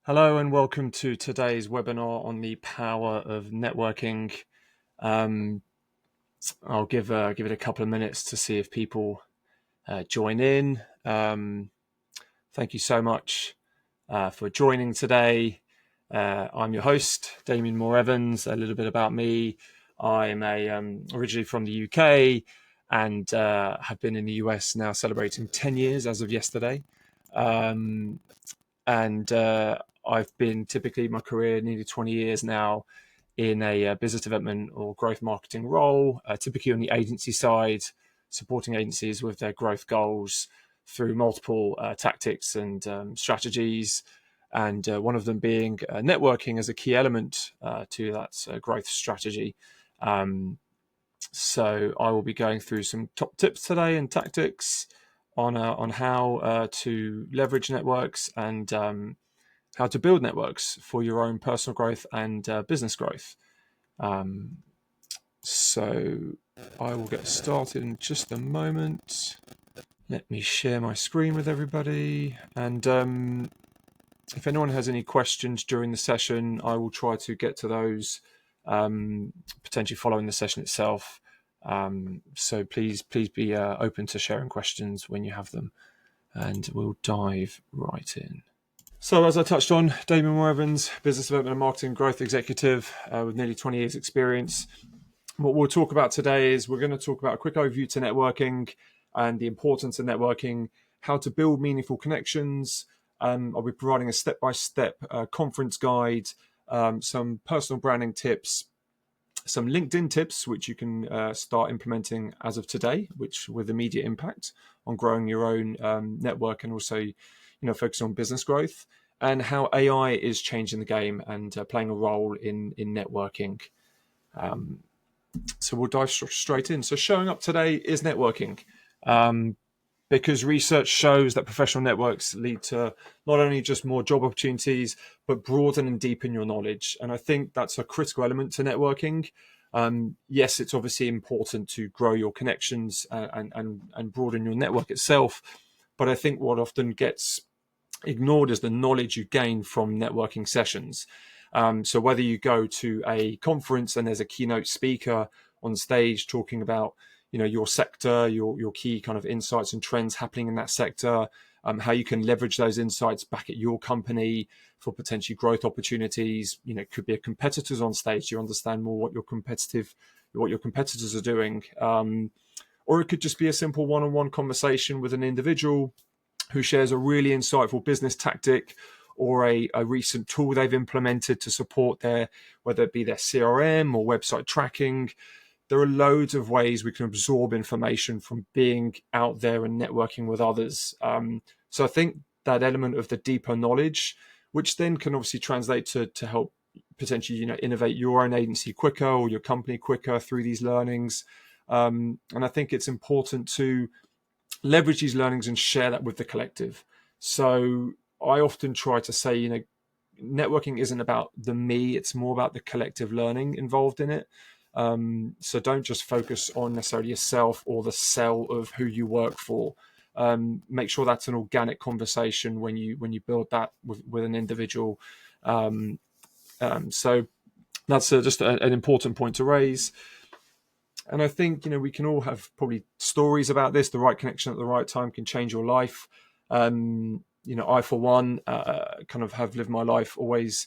Hello and welcome to today's webinar on the power of networking. Um, I'll give it a couple of minutes to see if people join in. Thank you so much for joining today. I'm your host, Damien Moore Evans. A little bit about me. I'm originally from the UK and have been in the US now celebrating 10 years as of yesterday. Um, and I've been typically my career nearly 20 years now in a business development or growth marketing role, typically on the agency side, supporting agencies with their growth goals through multiple tactics and strategies. And one of them being networking as a key element to that growth strategy. So I will be going through some top tips today and tactics on how to leverage networks and how to build networks for your own personal growth and business growth. So I will get started in just a moment. Let me share my screen with everybody. And if anyone has any questions during the session, I will try to get to those potentially following the session itself. So please be open to sharing questions when you have them, and we'll dive right in. So as I touched on, Damien Moore Evans, business development and marketing growth executive with nearly 20 years experience. What we'll talk about today is we're going to talk about a quick overview to networking and the importance of networking, how to build meaningful connections. I'll be providing a step-by-step conference guide, some personal branding tips, some LinkedIn tips, which you can start implementing as of today, which with immediate impact on growing your own network and also, focus on business growth, and how AI is changing the game and playing a role in networking. So we'll dive straight in. So showing up today is networking. Because research shows that professional networks lead to not only just more job opportunities, but broaden and deepen your knowledge. And I think that's a critical element to networking. Yes, it's obviously important to grow your connections and broaden your network itself. But I think what often gets ignored is the knowledge you gain from networking sessions. So whether you go to a conference and there's a keynote speaker on stage talking about your sector, your key kind of insights and trends happening in that sector, how you can leverage those insights back at your company for potentially growth opportunities. It could be a competitors on stage. You understand more what your competitors are doing, or it could just be a simple one-on-one conversation with an individual who shares a really insightful business tactic or a recent tool they've implemented to support whether it be their CRM or website tracking. There are loads of ways we can absorb information from being out there and networking with others. So I think that element of the deeper knowledge, which then can obviously translate to help potentially innovate your own agency quicker or your company quicker through these learnings. And I think it's important to leverage these learnings and share that with the collective. So I often try to say, networking isn't about the me, it's more about the collective learning involved in it. So don't just focus on necessarily yourself or the sell of who you work for. Make sure that's an organic conversation when you build that with an individual. So that's just an important point to raise. And I think we can all have probably stories about this. The right connection at the right time can change your life. I for one kind of have lived my life always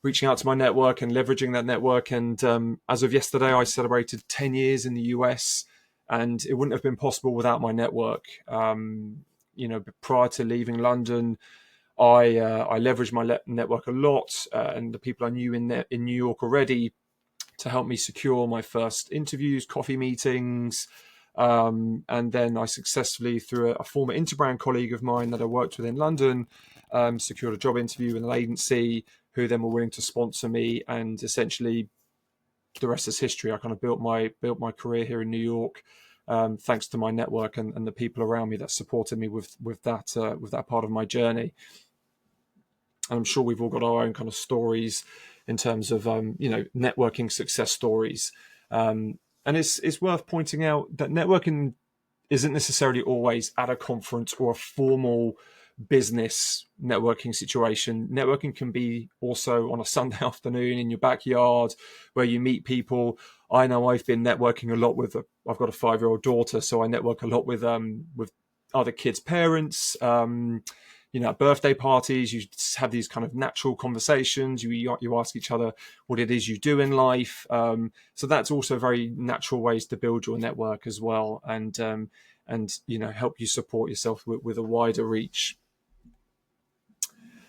reaching out to my network and leveraging that network. And as of yesterday, I celebrated 10 years in the US, and it wouldn't have been possible without my network. Prior to leaving London, I leveraged my network a lot, and the people I knew in New York already to help me secure my first interviews, coffee meetings. And then I successfully, through a former Interbrand colleague of mine that I worked with in London, secured a job interview with an agency who then were willing to sponsor me. And essentially, the rest is history. I kind of built my career here in New York, thanks to my network and the people around me that supported me with that part of my journey. And I'm sure we've all got our own kind of stories in terms of networking success stories. And it's worth pointing out that networking isn't necessarily always at a conference or a formal business networking situation. Networking can be also on a Sunday afternoon in your backyard where you meet people. I know I've been networking a lot with, I've got a 5-year-old daughter, so I network a lot with other kids' parents. At birthday parties, you have these kind of natural conversations. You ask each other what it is you do in life. So that's also very natural ways to build your network as well, and help you support yourself with a wider reach.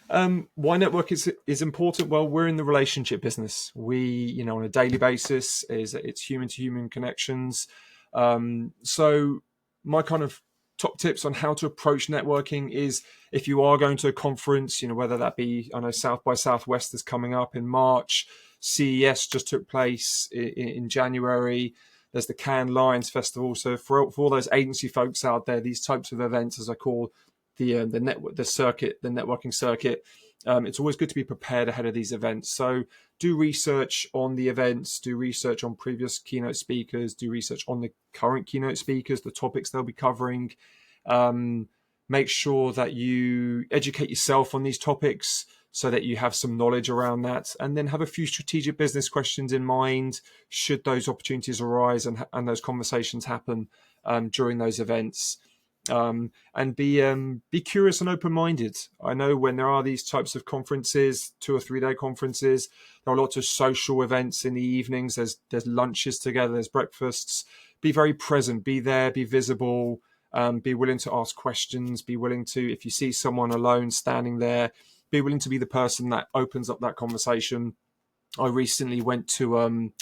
Why network is important? Well, we're in the relationship business. We, on a daily basis, it's human to human connections. So my kind of top tips on how to approach networking is, if you are going to a conference, whether that be, I know South by Southwest is coming up in March, CES just took place in January. There's the Cannes Lions Festival. So for all those agency folks out there, these types of events, as I call the networking circuit, it's always good to be prepared ahead of these events. So do research on the events, do research on previous keynote speakers, do research on the current keynote speakers, the topics they'll be covering. Make sure that you educate yourself on these topics so that you have some knowledge around that, and then have a few strategic business questions in mind should those opportunities arise and those conversations happen during those events. And be curious and open-minded. I know when there are these types of conferences, 2 or 3 day conferences, there are lots of social events in the evenings. There's lunches together, there's breakfasts. Be very present, be there, be visible, be willing to ask questions, be willing to, if you see someone alone standing there, be willing to be the person that opens up that conversation. I recently went to an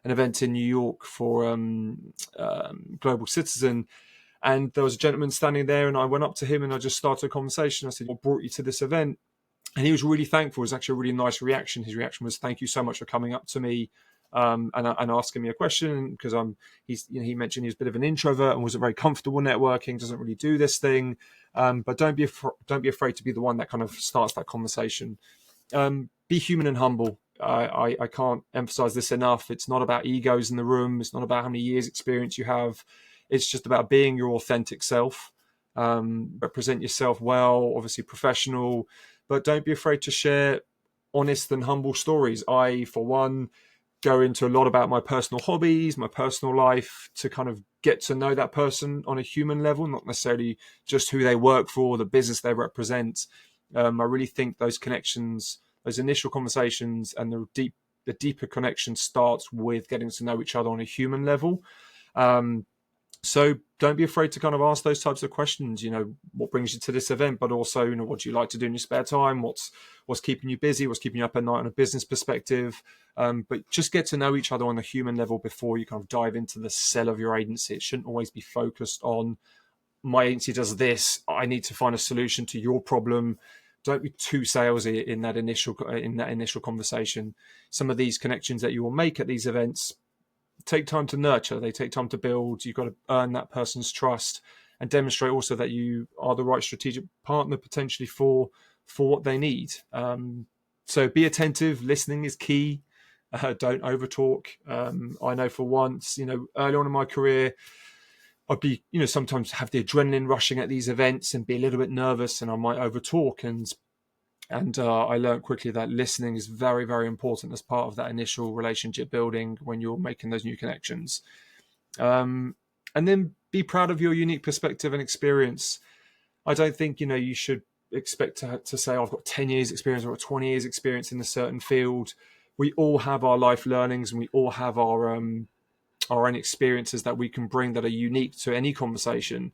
event in New York for Global Citizen, and there was a gentleman standing there, and I went up to him and I just started a conversation. I said, "What brought you to this event?" And he was really thankful. It was actually a really nice reaction. His reaction was, "Thank you so much for coming up to me and asking me a question," because he mentioned he was a bit of an introvert and wasn't very comfortable networking, doesn't really do this thing. But don't be afraid to be the one that kind of starts that conversation. Be human and humble. I can't emphasize this enough. It's not about egos in the room. It's not about how many years experience you have. It's just about being your authentic self. Represent yourself well, obviously professional, but don't be afraid to share honest and humble stories. I, for one, go into a lot about my personal hobbies, my personal life, to kind of get to know that person on a human level, not necessarily just who they work for, the business they represent. I really think those connections, those initial conversations, and the deeper connection starts with getting to know each other on a human level. So don't be afraid to kind of ask those types of questions. What brings you to this event, but also, what do you like to do in your spare time? What's keeping you busy? What's keeping you up at night on a business perspective? But just get to know each other on a human level before you kind of dive into the sell of your agency. It shouldn't always be focused on, my agency does this, I need to find a solution to your problem. Don't be too salesy in that initial conversation. Some of these connections that you will make at these events take time to nurture. They take time to build. You've got to earn that person's trust and demonstrate also that you are the right strategic partner potentially for what they need. So be attentive. Listening is key. Don't overtalk. I know for once, early on in my career, I'd be, sometimes have the adrenaline rushing at these events and be a little bit nervous, and I might overtalk. And I learned quickly that listening is very, very important as part of that initial relationship building when you're making those new connections. And then be proud of your unique perspective and experience. I don't think, you should expect to say, I've got 10 years experience or 20 years experience in a certain field. We all have our life learnings, and we all have our own experiences that we can bring that are unique to any conversation.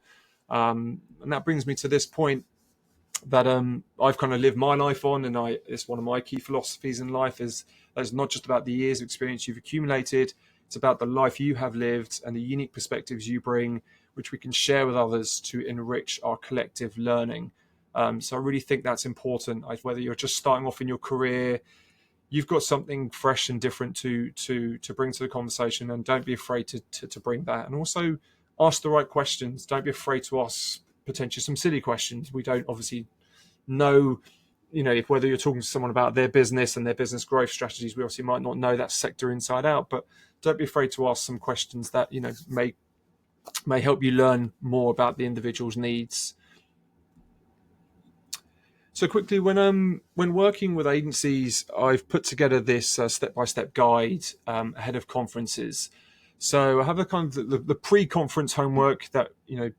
And that brings me to this point that I've kind of lived my life on, and it's one of my key philosophies in life is that it's not just about the years of experience you've accumulated, it's about the life you have lived and the unique perspectives you bring, which we can share with others to enrich our collective learning. So I really think that's important. Whether you're just starting off in your career, you've got something fresh and different to bring to the conversation, and don't be afraid to bring that. And also ask the right questions. Don't be afraid to ask potentially some silly questions. We don't obviously know, if whether you're talking to someone about their business and their business growth strategies, we obviously might not know that sector inside out, but don't be afraid to ask some questions that, may help you learn more about the individual's needs. So quickly, when working with agencies, I've put together this step-by-step guide ahead of conferences. So I have a kind of the pre-conference homework that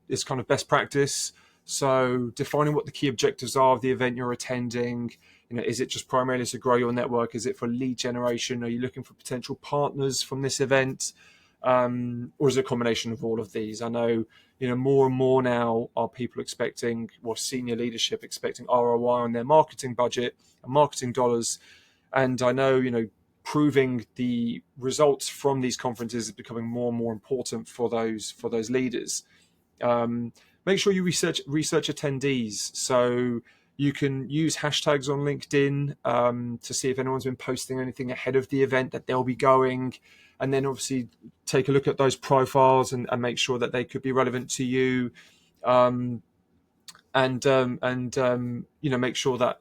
is kind of best practice. So defining what the key objectives are of the event you're attending. Is it just primarily to grow your network? Is it for lead generation? Are you looking for potential partners from this event? Or is it a combination of all of these? I know more and more now are people expecting, or senior leadership expecting ROI on their marketing budget and marketing dollars. And I know, proving the results from these conferences is becoming more and more important for those leaders. Make sure you research attendees. So you can use hashtags on LinkedIn to see if anyone's been posting anything ahead of the event that they'll be going. And then obviously take a look at those profiles and make sure that they could be relevant to you. Make sure that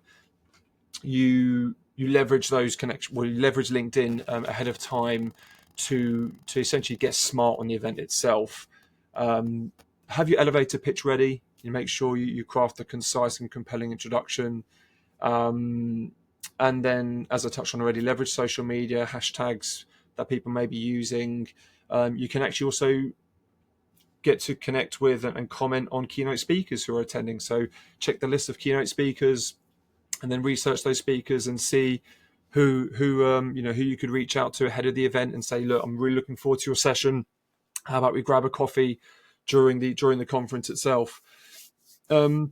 you leverage those connections. Well, you leverage LinkedIn ahead of time to essentially get smart on the event itself. Have your elevator pitch ready. You make sure you craft a concise and compelling introduction. And then, as I touched on already, leverage social media, hashtags that people may be using. You can actually also get to connect with and comment on keynote speakers who are attending. So check the list of keynote speakers and then research those speakers and see who you could reach out to ahead of the event and say, look, I'm really looking forward to your session. How about we grab a coffee during the conference itself? And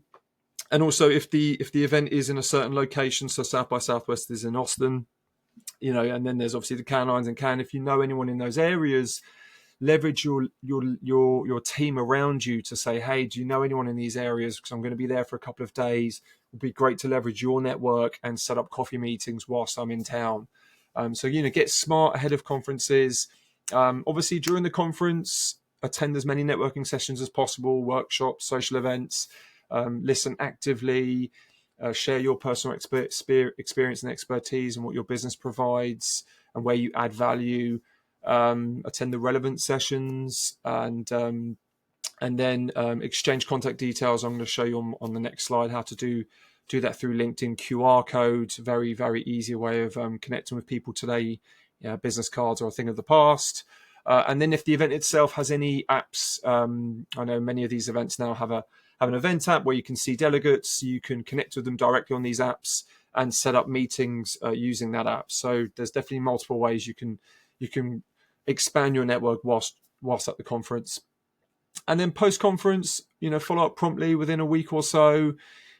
also, if the event is in a certain location, so South by Southwest is in Austin, and then there's obviously the Cannes Lions in Cannes. If you know anyone in those areas, leverage your team around you to say, hey, do you know anyone in these areas? Because I'm going to be there for a couple of days. It would be great to leverage your network and set up coffee meetings whilst I'm in town. So get smart ahead of conferences. Obviously, during the conference, attend as many networking sessions as possible, workshops, social events. Listen actively. Share your personal experience and expertise and what your business provides and where you add value. Attend the relevant sessions and then exchange contact details. I'm going to show you on the next slide how to do that through LinkedIn QR code. Very, very easy way of connecting with people today. Business cards are a thing of the past. And then if the event itself has any apps, I know many of these events now have an event app where you can see delegates. You can connect with them directly on these apps and set up meetings using that app. So there's definitely multiple ways you can expand your network whilst at the conference. And then post-conference, follow up promptly within a week or so,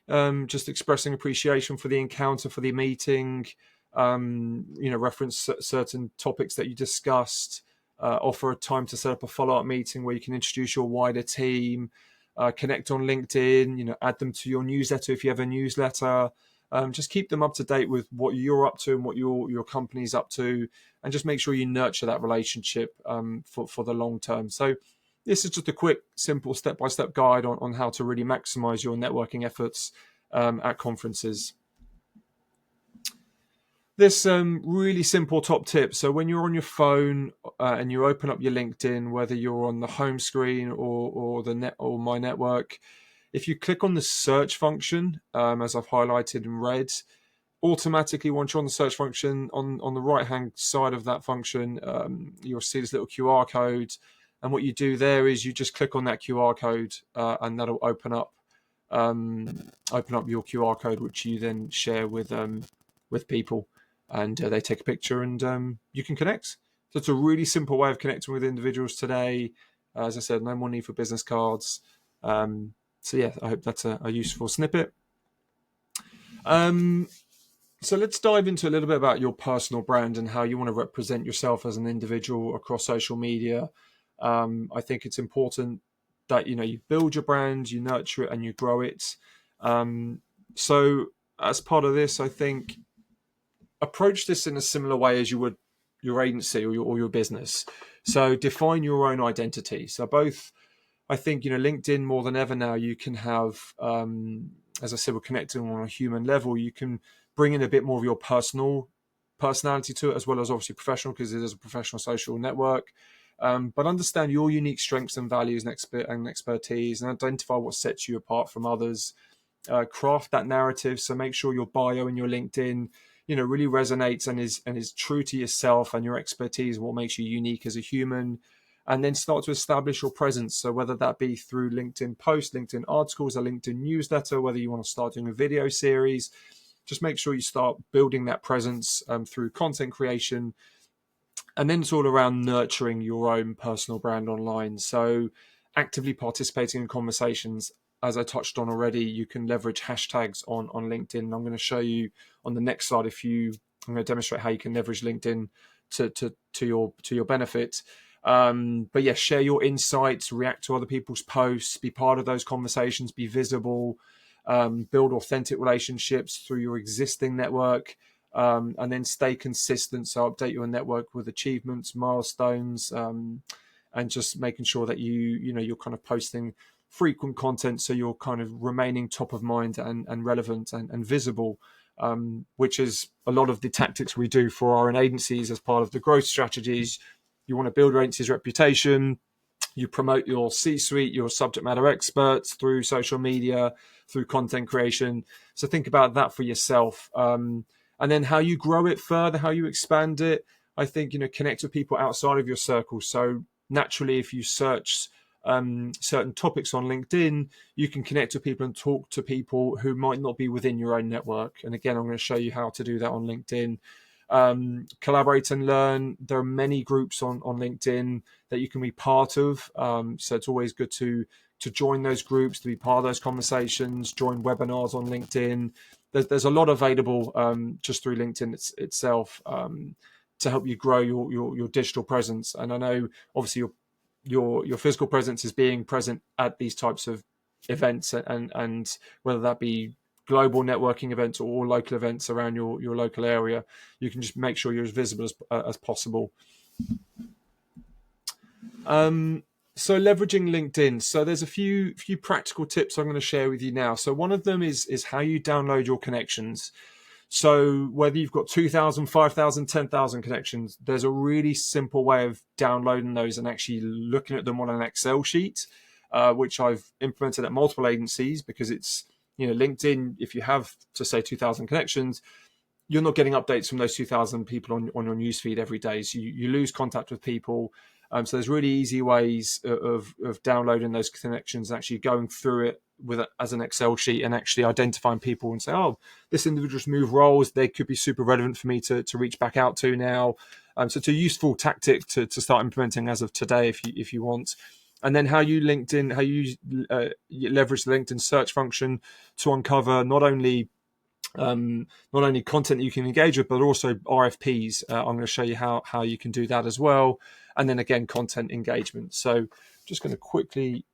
just expressing appreciation for the encounter, for the meeting, reference certain topics that you discussed, offer a time to set up a follow-up meeting where you can introduce your wider team, connect on LinkedIn, add them to your newsletter if you have a newsletter. Just keep them up to date with what you're up to and what your company's up to, and just make sure you nurture that relationship for the long term. So this is just a quick, simple step-by-step guide on how to really maximize your networking efforts at conferences. This really simple top tip. So when you're on your phone and you open up your LinkedIn, whether you're on the home screen or My Network, if you click on the search function, as I've highlighted in red, automatically once you're on the search function, on the right-hand side of that function, you'll see this little QR code. And what you do there is you just click on that QR code and that'll open up your QR code, which you then share with people. And they take a picture and you can connect. So it's a really simple way of connecting with individuals today. As I said, no more need for business cards. So yeah, I hope that's a useful snippet. So let's dive into a little bit about your personal brand and how you want to represent yourself as an individual across social media. I think it's important that you build your brand, you nurture it, and you grow it. So as part of this, I think approach this in a similar way as you would your agency or your business. So define your own identity. So both, I think, LinkedIn more than ever now, you can have, as I said, we're connecting on a human level. You can bring in a bit more of your personality to it, as well as obviously professional, because it is a professional social network. But understand your unique strengths and values and expertise, and identify what sets you apart from others. craft that narrative. So make sure your bio and your LinkedIn, really resonates and is true to yourself and your expertise, what makes you unique as a human. And then start to establish your presence. So whether that be through LinkedIn posts, LinkedIn articles, a LinkedIn newsletter, whether you want to start doing a video series, just make sure you start building that presence through content creation. And then it's all around nurturing your own personal brand online. So actively participating in conversations. As I touched on already, you can leverage hashtags on LinkedIn. I'm going to show you on the next slide I'm going to demonstrate how you can leverage LinkedIn to your benefit. But yeah, share your insights, react to other people's posts, be part of those conversations, be visible, build authentic relationships through your existing network, and then stay consistent. So update your network with achievements, milestones, and just making sure that you're kind of posting frequent content, so you're kind of remaining top of mind and relevant and visible. Which is a lot of the tactics we do for our own agencies as part of the growth strategies. You want to build your agency's reputation. You promote your C-suite, your subject matter experts through social media, through content creation. So think about that for yourself. And then how you grow it further, how you expand it. I think, connect with people outside of your circle. So naturally, if you search certain topics on LinkedIn, you can connect with people and talk to people who might not be within your own network. And again, I'm going to show you how to do that on LinkedIn. Collaborate and learn. There are many groups on LinkedIn that you can be part of. So it's always good to join those groups, to be part of those conversations, join webinars on LinkedIn. There's a lot available just through LinkedIn itself to help you grow your digital presence. And I know obviously your physical presence is being present at these types of events, and whether that be global networking events or local events around your local area, you can just make sure you're as visible as possible. So leveraging LinkedIn. So there's a few practical tips I'm going to share with you now. So one of them is how you download your connections. So whether you've got 2,000, 5,000, 10,000 connections, there's a really simple way of downloading those and actually looking at them on an Excel sheet, which I've implemented at multiple agencies, because it's, LinkedIn, if you have, to say, 2,000 connections, you're not getting updates from those 2,000 people on your newsfeed every day. So you lose contact with people. So there's really easy ways of downloading those connections and actually going through it as an Excel sheet and actually identifying people and say, oh, this individual's moved roles, they could be super relevant for me to reach back out to now. So it's a useful tactic to start implementing as of today if you want. And then how you leverage the LinkedIn search function to uncover not only content that you can engage with, but also RFPs. I'm going to show you how you can do that as well. And then again, content engagement. So I'm just going to quickly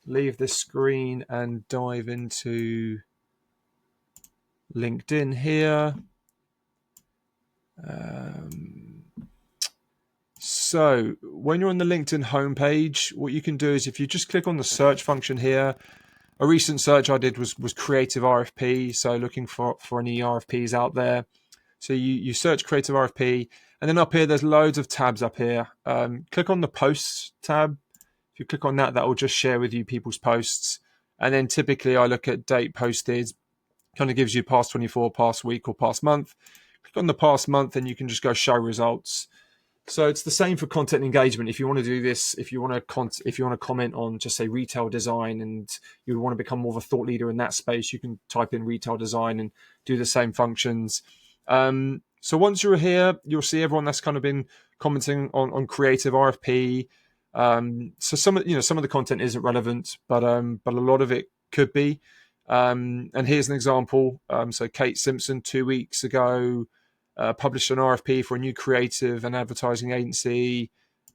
leave this screen and dive into LinkedIn here. So when you're on the LinkedIn homepage, what you can do is if you just click on the search function here, a recent search I did was creative RFP. So looking for any RFPs out there. So you search creative RFP, and then up here, there's loads of tabs up here. Click on the posts tab. If you click on that, that will just share with you people's posts. And then typically I look at date posted, kind of gives you past 24, past week, or past month. Click on the past month and you can just go show results. So it's the same for content engagement. If you want to do this, if you want to comment on, just say, retail design, and you want to become more of a thought leader in that space, you can type in retail design and do the same functions. So once you're here, you'll see everyone that's kind of been commenting on creative RFP. So some of the content isn't relevant, but a lot of it could be. And here's an example. So Kate Simpson 2 weeks ago published an RFP for a new creative and advertising agency,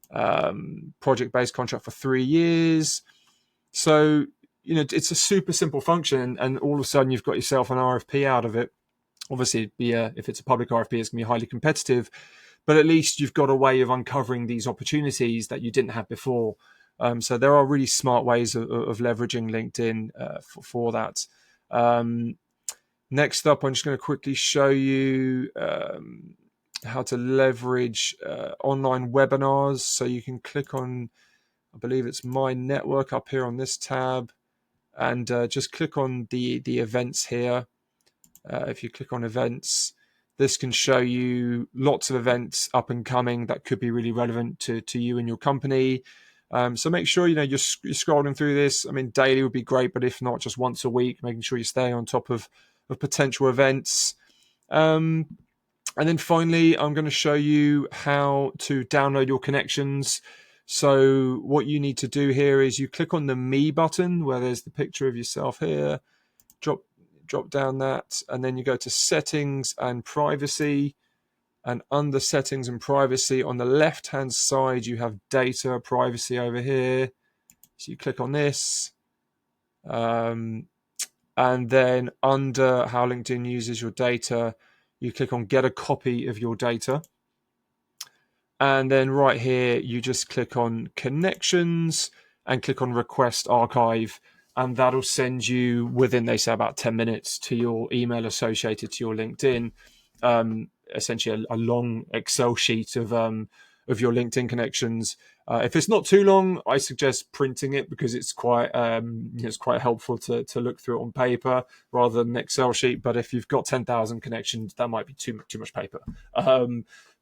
project-based contract for 3 years. So it's a super simple function, and all of a sudden you've got yourself an RFP out of it. Obviously, if it's a public RFP, it's going to be highly competitive, but at least you've got a way of uncovering these opportunities that you didn't have before. So there are really smart ways of leveraging LinkedIn for that. Next up, I'm just going to quickly show you how to leverage online webinars. So you can click on, I believe it's My Network up here on this tab. and just click on the events here. If you click on events, this can show you lots of events up and coming that could be really relevant to you and your company. So make sure you're scrolling through this. I mean, daily would be great, but if not, just once a week, making sure you stay on top of potential events. And then finally, I'm going to show you how to download your connections. So what you need to do here is you click on the Me button where there's the picture of yourself here. Drop down that, and then you go to Settings and Privacy. And under Settings and Privacy, on the left-hand side, you have Data Privacy over here. So you click on this. And then under How LinkedIn Uses Your Data, you click on Get a Copy of Your Data. And then right here, you just click on Connections and click on Request Archive. And that'll send you within, they say, about 10 minutes to your email associated to your LinkedIn. Essentially a long Excel sheet of your LinkedIn connections. If it's not too long, I suggest printing it because it's quite helpful to look through it on paper rather than an Excel sheet. But if you've got 10,000 connections, that might be too much paper.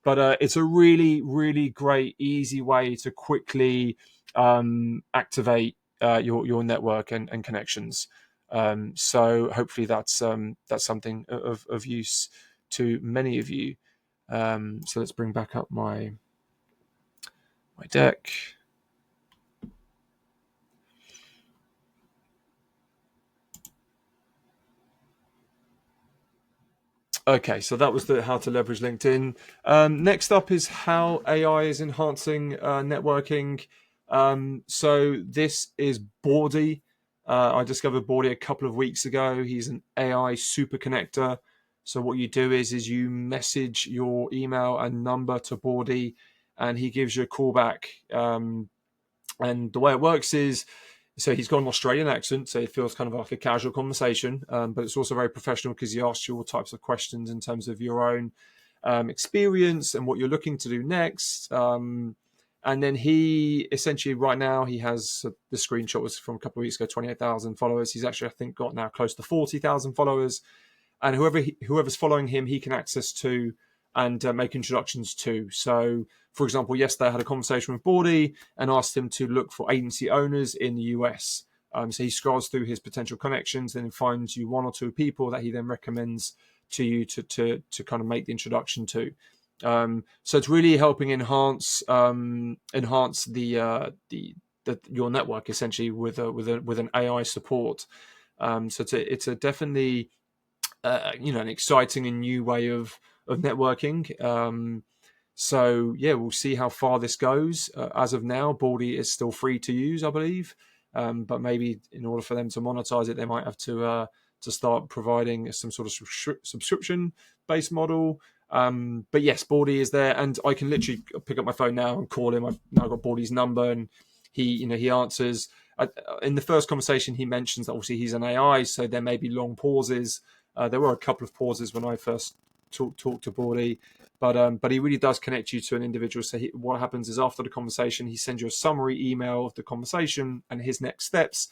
But it's a really, really great, easy way to quickly activate your network and connections. So hopefully that's something of use to many of you. So let's bring back up my deck. Okay, so that was the how to leverage LinkedIn. Next up is how AI is enhancing networking. So this is Bordy. I discovered Bordy a couple of weeks ago. He's an AI super connector. So what you do is you message your email and number to Bordy, and he gives you a call back. And the way it works is, so he's got an Australian accent, so it feels kind of like a casual conversation, but it's also very professional because he asks you all types of questions in terms of your own experience and what you're looking to do next. And then he essentially, right now, he has the screenshot was from a couple of weeks ago, 28,000 followers. He's actually, I think, got now close to 40,000 followers. And whoever's following him, he can access to and make introductions to. So, for example, yesterday I had a conversation with Bordy and asked him to look for agency owners in the US. So he scrolls through his potential connections and finds you one or two people that he then recommends to you to kind of make the introduction to. So it's really helping enhance the your network essentially with an AI support. So it's a definitely an exciting and new way of networking. So yeah, we'll see how far this goes. As of now, Bordy is still free to use, I believe, but maybe in order for them to monetize it, they might have to start providing some sort of subscription-based model. But yes, Bordy is there, and I can literally pick up my phone now and call him. I've now got Bordy's number, and he answers. In the first conversation, he mentions that obviously he's an AI, so there may be long pauses. There were a couple of pauses when I first talked to Bordy, but he really does connect you to an individual. So what happens is after the conversation, he sends you a summary email of the conversation and his next steps.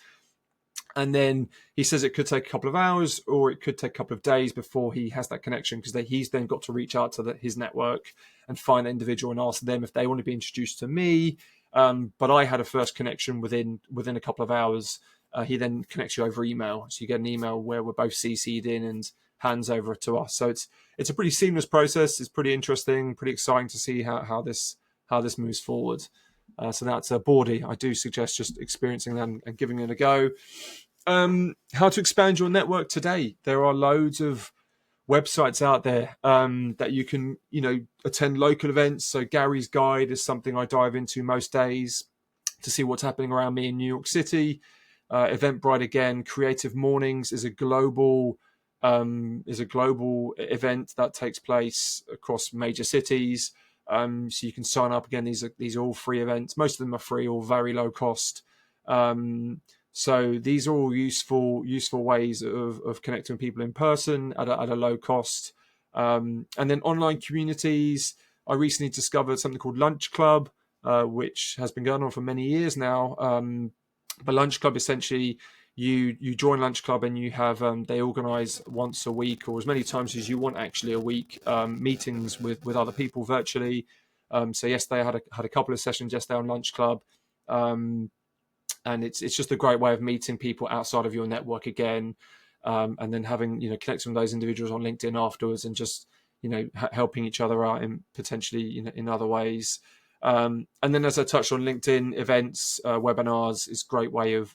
And then he says it could take a couple of hours or it could take a couple of days before he has that connection, because he's then got to reach out to his network and find the individual and ask them if they want to be introduced to me. But I had a first connection within a couple of hours. He then connects you over email. So you get an email where we're both CC'd in and hands over to us. So it's a pretty seamless process. It's pretty interesting, pretty exciting to see how this moves forward. So that's Bordy. I do suggest just experiencing that and giving it a go. How to expand your network today. There are loads of websites out there that you can, attend local events. So Gary's Guide is something I dive into most days to see what's happening around me in New York City. Eventbrite again. Creative Mornings is a global event that takes place across major cities. So you can sign up again. These are all free events. Most of them are free or very low cost. So these are all useful ways of connecting with people in person at a low cost. And then online communities. I recently discovered something called Lunch Club, which has been going on for many years now. But Lunch Club, essentially, you join Lunch Club, and you have they organise once a week, or as many times as you want actually a week, meetings with other people virtually. So yesterday I had a couple of sessions yesterday on Lunch Club, and it's just a great way of meeting people outside of your network again, and then having connecting with those individuals on LinkedIn afterwards, and just helping each other out in potentially in other ways. And then, as I touched on, LinkedIn events, webinars is a great way of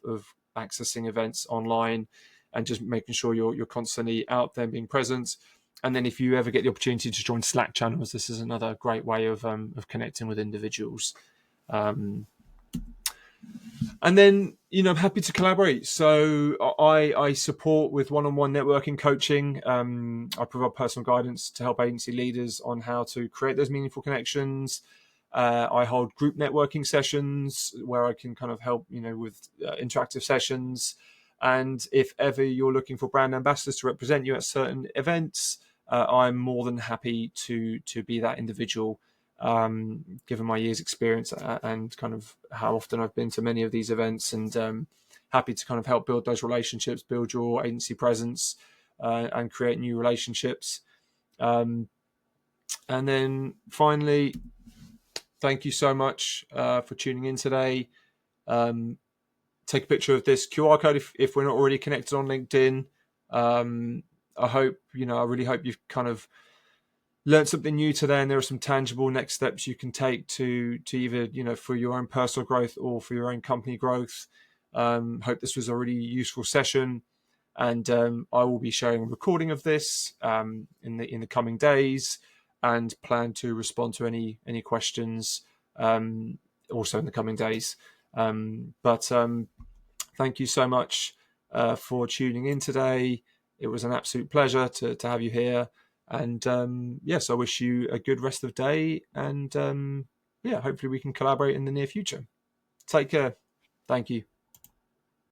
accessing events online, and just making sure you're constantly out there being present. And then if you ever get the opportunity to join Slack channels, this is another great way of connecting with individuals. And then, I'm happy to collaborate. So I support with one-on-one networking coaching. I provide personal guidance to help agency leaders on how to create those meaningful connections. I hold group networking sessions where I can kind of help, with interactive sessions. And if ever you're looking for brand ambassadors to represent you at certain events, I'm more than happy to be that individual, given my years' experience and kind of how often I've been to many of these events, and happy to kind of help build those relationships, build your agency presence, and create new relationships. And then finally, thank you so much for tuning in today. Take a picture of this QR code if we're not already connected on LinkedIn. I really hope you've kind of learned something new today, and there are some tangible next steps you can take to either for your own personal growth or for your own company growth. Hope this was a really useful session, and I will be sharing a recording of this in the coming days, and plan to respond to any questions also in the coming days. But thank you so much for tuning in today. It was an absolute pleasure to have you here. And yes, I wish you a good rest of the day. And hopefully we can collaborate in the near future. Take care. Thank you.